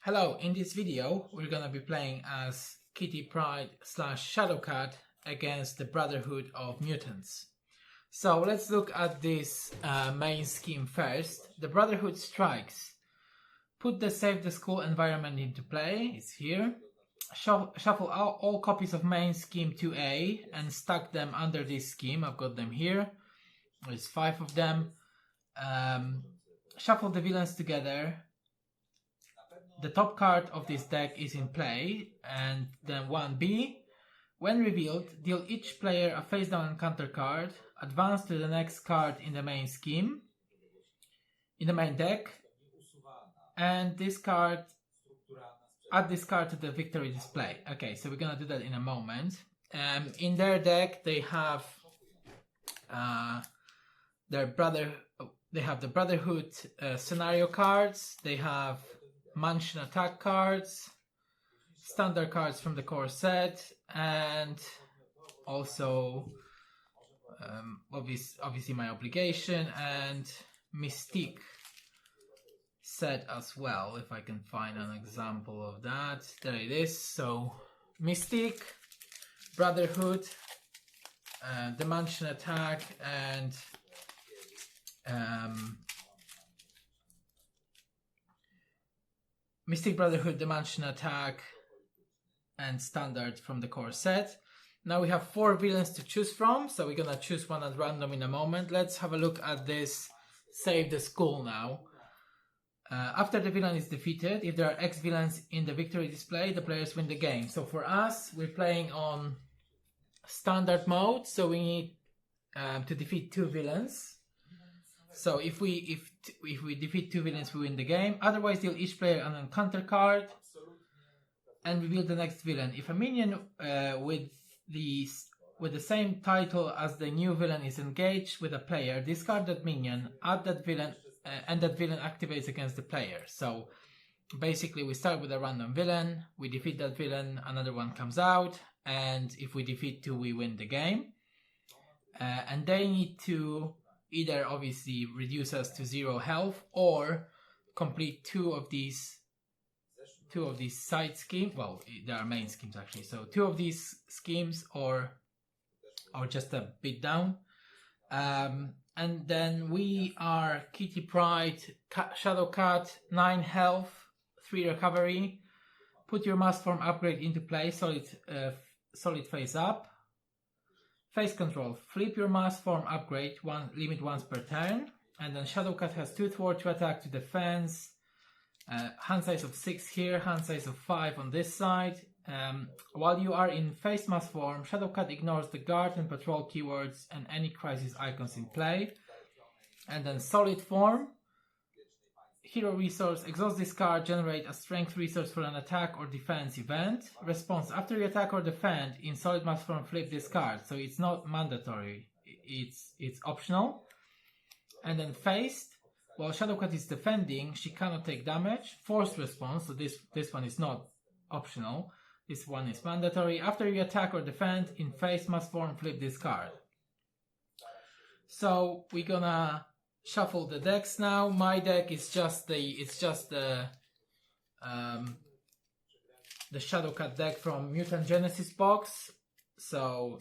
Hello, in this video we're gonna be playing as Kitty Pryde / Shadowcat against the Brotherhood of Mutants. So let's look at this main scheme first. The Brotherhood strikes. Put the save the school environment into play, it's here. Shuffle all copies of main scheme 2A and stack them under this scheme. I've got them here. There's 5 of them. Shuffle the villains together. The top card of this deck is in play, and then 1B. When revealed, deal each player a face down encounter card, advance to the next card in the main scheme, in the main deck, and this card, add this card to the victory display. Okay, so we're gonna do that in a moment. In their deck, they have the Brotherhood scenario cards. They have Mansion attack cards, standard cards from the core set, and also obviously my obligation and Mystique set as well, if I can find an example of that. There it is. So Mystique, Brotherhood, the Mansion attack, and Mystique, Brotherhood, Dimension Attack, and Standard from the core set. Now we have 4 villains to choose from, so we're gonna choose one at random in a moment. Let's have a look at this Save the School now. After the villain is defeated, if there are X villains in the victory display, the players win the game. So for us, we're playing on Standard mode, so we need to defeat 2 villains. So if we defeat 2 villains, we win the game. Otherwise, deal each player an encounter card and reveal the next villain. If a minion with the same title as the new villain is engaged with a player, discard that minion, add that villain, and that villain activates against the player. So basically, we start with a random villain, we defeat that villain, another one comes out, and if we defeat 2, we win the game. And they need to either obviously reduce us to 0 health or complete 2 of these side schemes. Well, they are main schemes actually. So 2 of these schemes or just a bit down. And then we are Kitty Pryde, Shadowcat, 9 health, 3 recovery. Put your mass form upgrade into play, solid face up. Face control, flip your mass form upgrade, limit once per turn, and then Shadowcat has 2 thwart to attack to defense, hand size of 6 here, hand size of 5 on this side. While you are in face mass form, Shadowcat ignores the guard and patrol keywords and any crisis icons in play. And then solid form, hero resource, exhaust this card, generate a strength resource for an attack or defense event. Response, after you attack or defend, in solid mass form flip this card. So it's not mandatory, it's optional. And then faced, while Shadowcat is defending, she cannot take damage. Forced response, so this one is not optional, this one is mandatory. After you attack or defend, in face mass form flip this card. So we're gonna shuffle the decks now. My deck is just the Shadowcat deck from Mutant Genesis box. So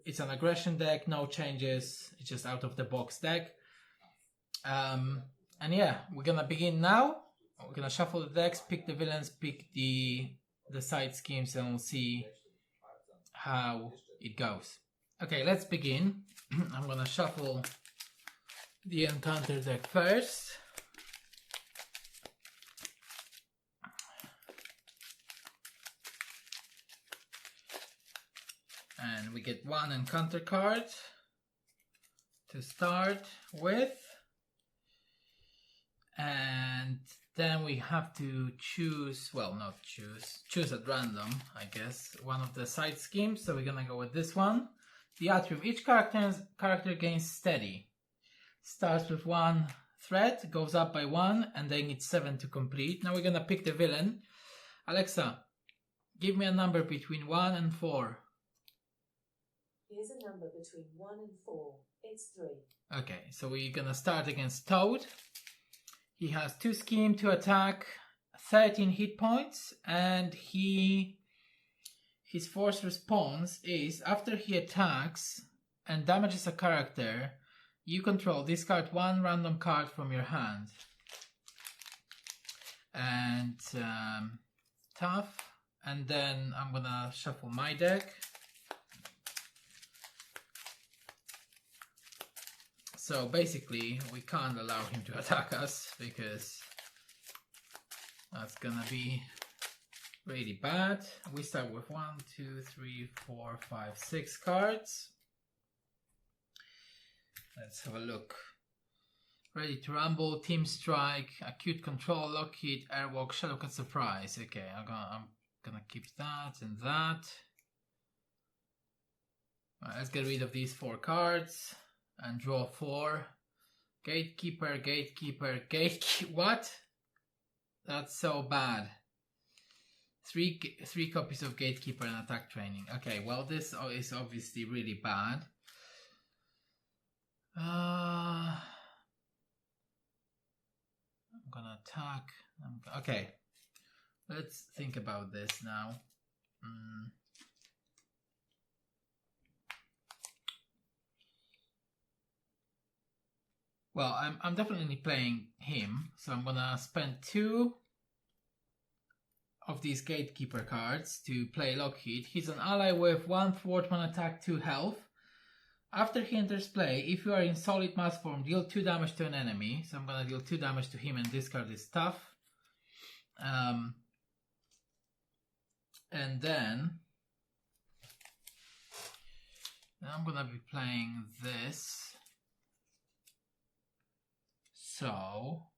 it's an aggression deck, no changes, it's just out of the box deck. And yeah, we're gonna begin now. We're gonna shuffle the decks, pick the villains, pick the side schemes, and we'll see how it goes. Okay, let's begin. I'm gonna shuffle the encounter deck first. And we get 1 encounter card to start with. And then we have to choose, well, not choose at random, I guess, one of the side schemes. So we're gonna go with this one. The atrium, each character gains steady. Starts with 1 threat, goes up by 1, and then it's 7 to complete. Now we're gonna pick the villain. Alexa, give me a number between 1 and 4. Here's a number between 1 and 4. It's 3. Okay, so we're gonna start against Toad. He has 2 scheme, 2 attack, 13 hit points, and his force response is after he attacks and damages a character you control, discard one random card from your hand. And tough. And then I'm gonna shuffle my deck. So basically we can't allow him to attack us because that's gonna be really bad. We start with 1, 2, 3, 4, 5, 6 cards. Let's have a look. Ready to Rumble, Team Strike, Acute Control, Lockheed, Airwalk, Shadowcat Surprise. Okay, I'm gonna keep that and that. Right, let's get rid of these 4 cards and draw 4. Gatekeeper, Gatekeeper, what? That's so bad. 3 copies of Gatekeeper and Attack Training. Okay, well this is obviously really bad. I'm gonna attack. Okay, let's think about this now. Well, I'm definitely playing him, so I'm gonna spend 2 of these Gatekeeper cards to play Lockheed. He's an ally with 1 thwart, 1 attack, 2 health. After he enters play, if you are in solid mass form, deal 2 damage to an enemy. So I'm gonna deal 2 damage to him and discard his stuff. And then I'm gonna be playing this. So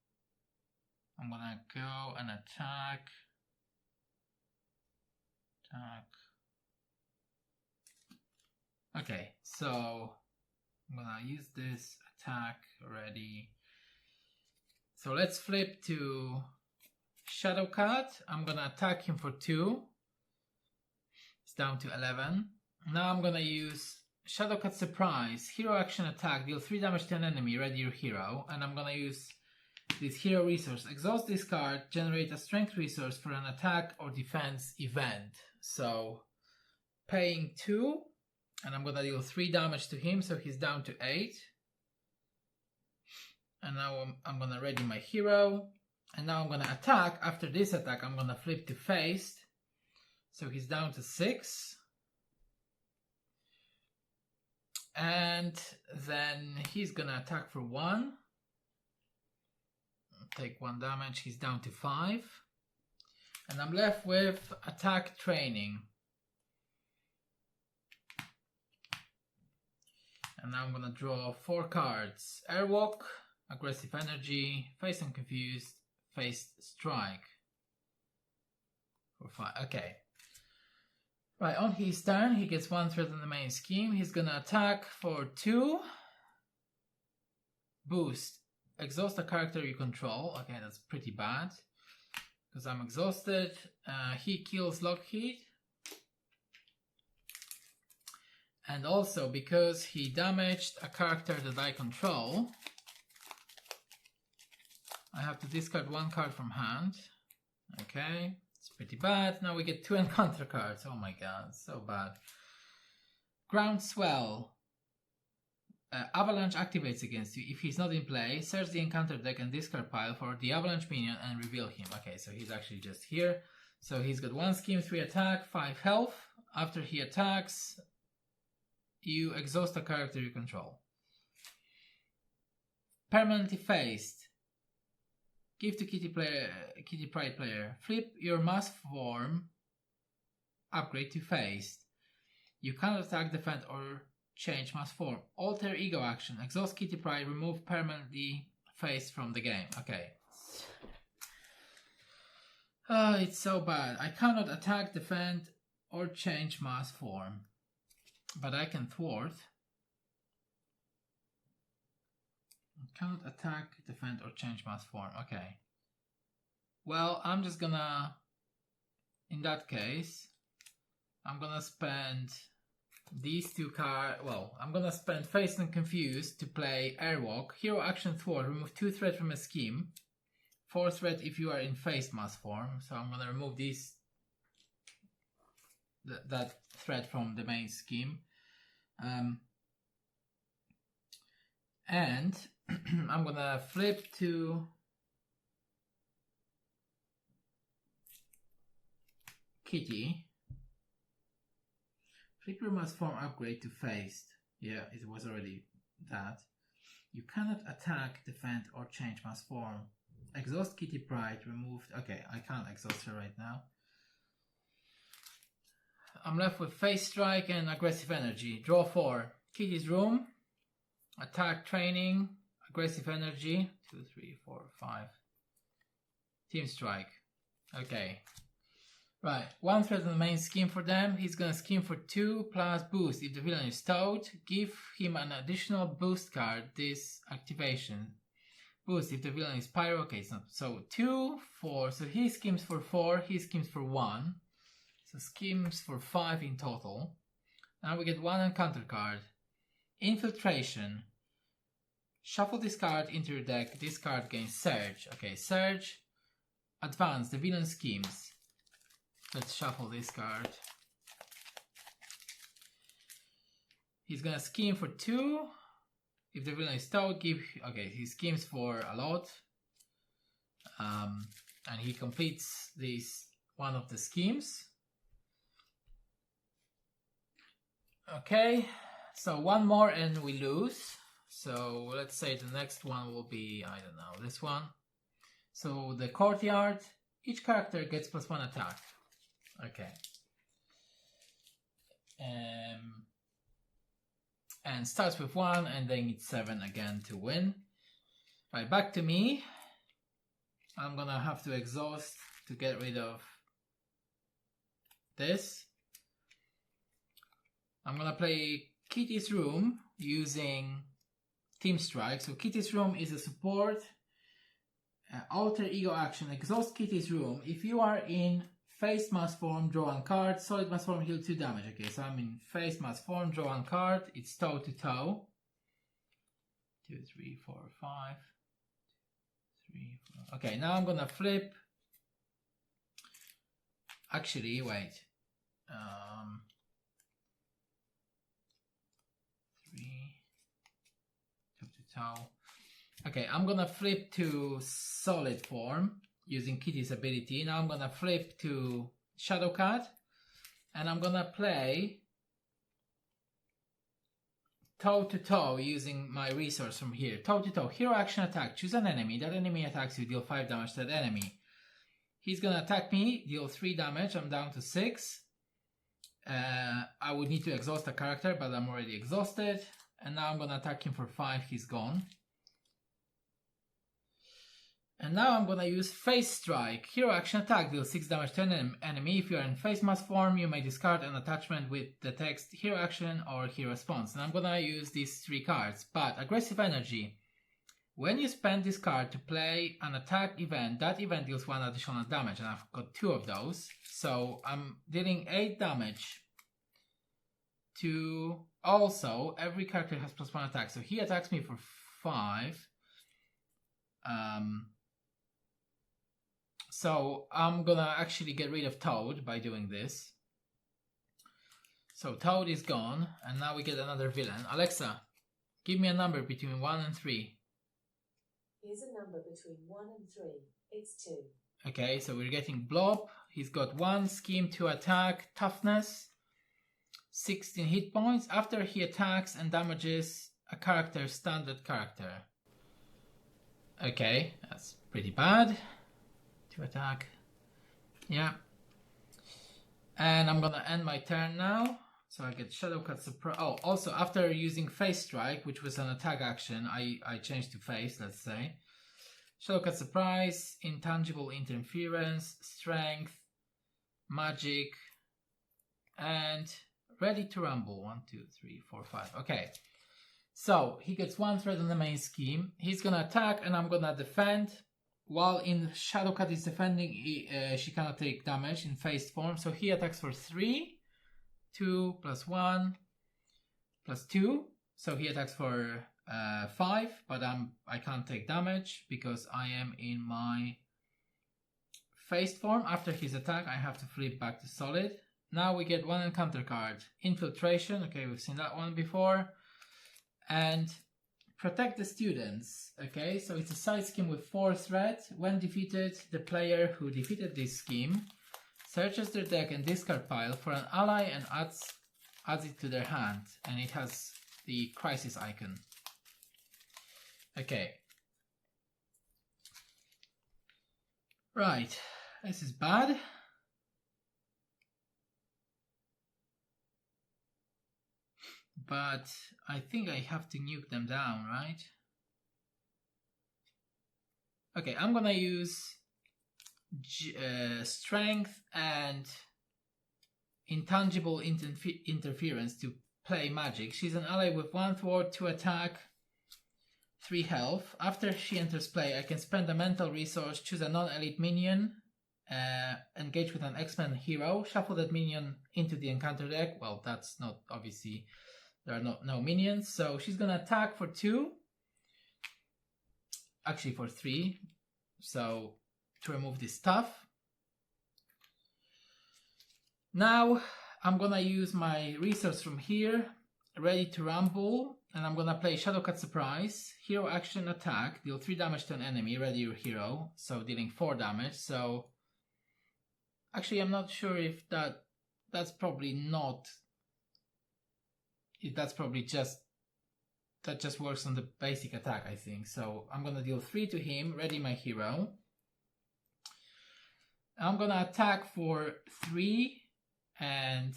I'm gonna go and attack. Okay, so I'm gonna use this attack already. So let's flip to Shadowcat. I'm gonna attack him for 2. It's down to 11. Now I'm gonna use Shadowcat Surprise. Hero action attack. Deal 3 damage to an enemy. Ready your hero. And I'm gonna use this hero resource. Exhaust this card. Generate a strength resource for an attack or defense event. So paying 2. And I'm gonna deal 3 damage to him, so he's down to 8. And now I'm gonna ready my hero. And now I'm gonna attack. After this attack, I'm gonna flip to faced. So he's down to 6. And then he's gonna attack for 1. Take 1 damage, he's down to 5. And I'm left with attack training. And now I'm gonna draw 4 cards. Airwalk, Aggressive Energy, Face and Confused, Face Strike. For 5. Okay. Right, on his turn, he gets 1 threat in the main scheme. He's gonna attack for 2. Boost. Exhaust a character you control. Okay, that's pretty bad. Because I'm exhausted. He kills Lockheed. And also because he damaged a character that I control, I have to discard 1 card from hand. Okay, it's pretty bad. Now we get 2 encounter cards. Oh my god, so bad. Groundswell. Avalanche activates against you. If he's not in play, search the encounter deck and discard pile for the Avalanche minion and reveal him. Okay, so he's actually just here. So he's got 1 scheme, 3 attack, 5 health. After he attacks, you exhaust a character you control. Permanently faced. Give to Kitty Pride player. Flip your mass form upgrade to faced. You cannot attack, defend, or change mass form. Alter ego action. Exhaust Kitty Pride. Remove permanently faced from the game. Okay. It's so bad. I cannot attack, defend, or change mass form. But I can thwart. I cannot attack, defend, or change mass form. Okay. Well, I'm just gonna... In that case, I'm gonna spend these 2 cards. Well, I'm gonna spend Faced and Confused to play Airwalk. Hero action thwart. Remove 2 threats from a scheme. 4 threat if you are in face mass form. So I'm gonna remove that threat from the main scheme. And I'm gonna flip to Kitty. Flip your mass form upgrade to phased. Yeah, it was already that. You cannot attack, defend, or change mass form. Exhaust Kitty Pride removed. Okay, I can't exhaust her right now. I'm left with Phase Strike and Aggressive Energy. Draw 4. Kitty's Room. Attack Training. Aggressive Energy. 2, 3, 4, 5. Team Strike. Okay. Right. 1 threat on the main scheme for them. He's gonna scheme for 2 plus boost. If the villain is towed, give him an additional boost card. This activation. Boost if the villain is pyro. Okay, it's not. So 2, 4. So he schemes for 4. He schemes for 1. So schemes for 5 in total. Now we get 1 encounter card. Infiltration. Shuffle this card into your deck. This card gains Surge. Okay, Surge. Advance. The villain schemes. Let's shuffle this card. He's gonna scheme for 2. If the villain is towed, give. Okay, he schemes for a lot. And he completes this one of the schemes. Okay, so 1 more and we lose. So let's say the next one will be, I don't know, this one. So the courtyard, each character gets +1 attack. Okay. And starts with 1 and they need 7 again to win. Right, back to me. I'm gonna have to exhaust to get rid of this. I'm gonna play Kitty's Room using Team Strike. So Kitty's Room is a support. Alter Ego action. Exhaust Kitty's Room. If you are in Face Mass form, draw 1 card. Solid Mass form, heal 2 damage. Okay, so I'm in Face Mass form, draw 1 card. It's toe to toe. 2, 3, 4, 5. 3, 4. Okay, now I'm gonna flip. Actually, wait. 3. Toe to toe. Okay, I'm gonna flip to solid form using Kitty's ability. Now I'm gonna flip to Shadowcat and I'm gonna play toe to toe using my resource from here. Toe to toe, hero action attack. Choose an enemy. That enemy attacks you, deal 5 damage to that enemy. He's gonna attack me, deal 3 damage. I'm down to 6. I would need to exhaust a character, but I'm already exhausted. And now I'm gonna attack him for 5. He's gone. And now I'm gonna use Face Strike. Hero action attack, deal 6 damage to an enemy. If you are in Face Mass form, you may discard an attachment with the text Hero action or Hero response. And I'm gonna use these 3 cards. But Aggressive Energy. When you spend this card to play an attack event, that event deals 1 additional damage. And I've got 2 of those. So I'm dealing 8 damage to... Also, every character has +1 attack. So he attacks me for 5. So I'm gonna actually get rid of Toad by doing this. So Toad is gone, and now we get another villain. Alexa, give me a number between 1 and 3. Here's a number between 1 and 3. It's 2. Okay, so we're getting Blob. He's got 1 scheme to attack, toughness, 16 hit points. After he attacks and damages a character, standard character. Okay, that's pretty bad. To attack. Yeah. And I'm gonna end my turn now. So I get Shadowcat Surprise. Oh, also after using Face Strike, which was an attack action, I changed to Face, let's say. Shadowcat Surprise, Intangible Interference, Strength, Magic, and Ready to Rumble. 1, 2, 3, 4, 5. Okay. So he gets 1 threat on the main scheme. He's gonna attack and I'm gonna defend. While in Shadowcat is defending, she cannot take damage in phased form. So he attacks for 3. 2 plus 1 plus 2. So he attacks for 5, but I can't take damage because I am in my phased form. After his attack, I have to flip back to solid. Now we get one encounter card. Infiltration, okay, we've seen that one before. And protect the students, okay, so it's a side scheme with 4 threat. When defeated, the player who defeated this scheme searches their deck and discard pile for an ally and adds it to their hand, and it has the crisis icon. Okay. Right, this is bad. But I think I have to nuke them down, right? Okay, I'm gonna use strength and intangible interference to play magic. She's an ally with 1 thwart, 2 attack, 3 health. After she enters play, I can spend a mental resource, choose a non-elite minion, engage with an X-Men hero, shuffle that minion into the encounter deck. Well, that's not obviously, there are no minions, so she's gonna attack for 2, actually for 3, so to remove this stuff. Now I'm gonna use my resource from here, Ready to Rumble, and I'm gonna play Shadowcat Surprise, hero action attack, deal 3 damage to an enemy, ready your hero, so dealing 4 damage. So actually I'm not sure if that's probably not, that's probably just, that just works on the basic attack, I think. So I'm gonna deal 3 to him, ready my hero. I'm gonna attack for 3, and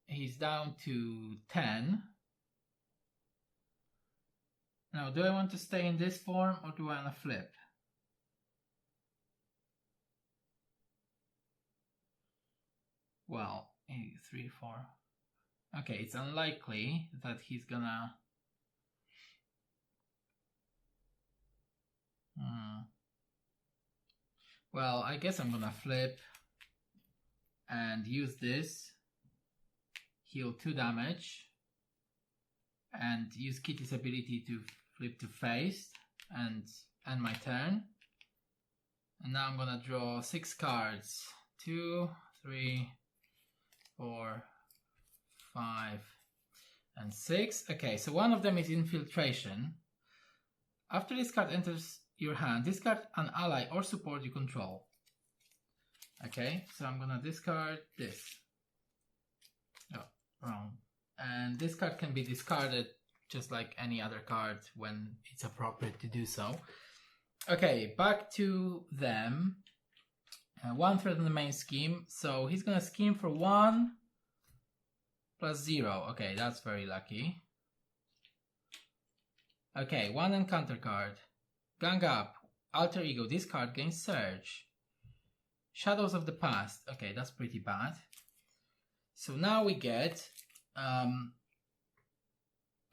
he's down to 10. Now, do I want to stay in this form or do I want to flip? Well, 3, 4. Okay, it's unlikely that he's gonna... Well, I guess I'm gonna flip and use this, heal 2 damage, and use Kitty's ability to flip to face and end my turn. And now I'm gonna draw 6 cards. 2, 3, 4, 5, and 6. Okay, so one of them is Infiltration. After this card enters your hand, discard an ally or support you control. Okay, so I'm gonna discard this. Oh, wrong. And this card can be discarded just like any other card when it's appropriate to do so. Okay, back to them. 1 threat on the main scheme, so he's gonna scheme for 1 plus 0. Okay, that's very lucky. Okay, 1 encounter card. Gang Up, Alter Ego, this card gains Surge. Shadows of the Past, okay, that's pretty bad. So now we get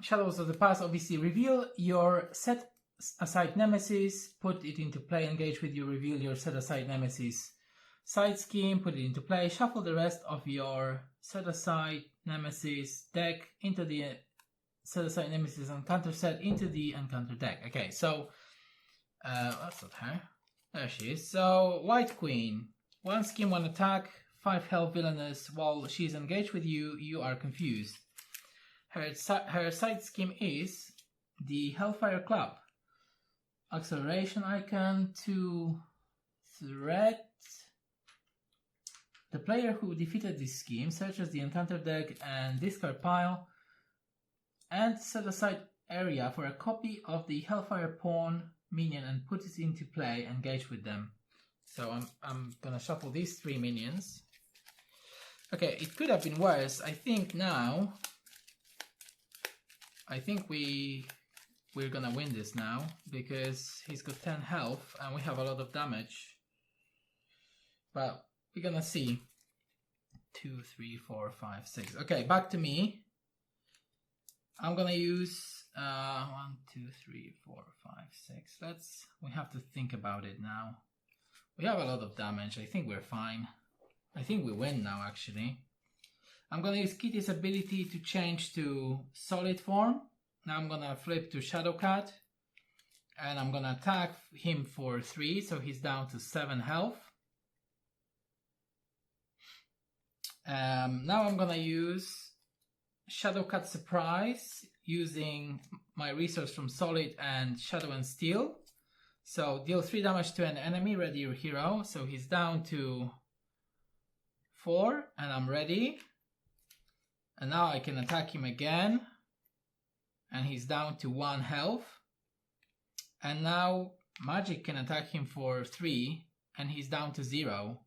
Shadows of the Past. Obviously, reveal your set aside nemesis, put it into play, engage with you, reveal your set aside nemesis side scheme, put it into play, shuffle the rest of your set aside nemesis deck into the set aside nemesis encounter set into the encounter deck. Okay, so that's not her. There she is. So White Queen, 1 scheme, 1 attack, 5 health, villainous. While she's engaged with you, you are confused. Her side scheme is the Hellfire Club. Acceleration icon, 2 threat. The player who defeated this scheme searches the encounter deck and discard pile and set aside area for a copy of the Hellfire Pawn minion and put it into play, engage with them. So I'm gonna shuffle these 3 minions. Okay, it could have been worse. I think now, we're gonna win this now because he's got 10 health and we have a lot of damage. But we're gonna see. 2, 3, 4, 5, 6. Okay, back to me. I'm gonna use 1, 2, 3, 4, 5, 6. We have to think about it now. We have a lot of damage. I think we're fine. I think we win now, actually. I'm gonna use Kitty's ability to change to solid form. Now I'm gonna flip to Shadowcat. And I'm gonna attack him for 3, so he's down to 7 health. Now I'm gonna use Shadowcat Surprise using my resource from Solid and Shadow and Steel. So deal 3 damage to an enemy, ready your hero. So he's down to 4 and I'm ready. And now I can attack him again. And he's down to 1 health. And now Magic can attack him for 3 and he's down to 0.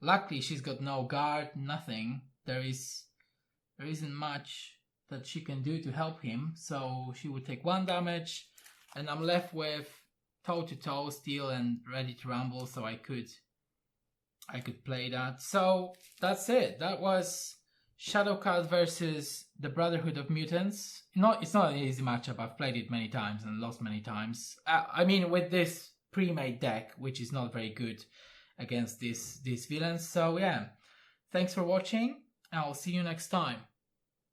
Luckily she's got no guard, nothing. There isn't much that she can do to help him. So she would take 1 damage and I'm left with toe to toe steel and ready to rumble, so I could play that. So that's it. That was Shadowcat versus the Brotherhood of Mutants. It's not an easy matchup. I've played it many times and lost many times. I mean, with this pre-made deck, which is not very good against these villains. So yeah, thanks for watching. I'll see you next time.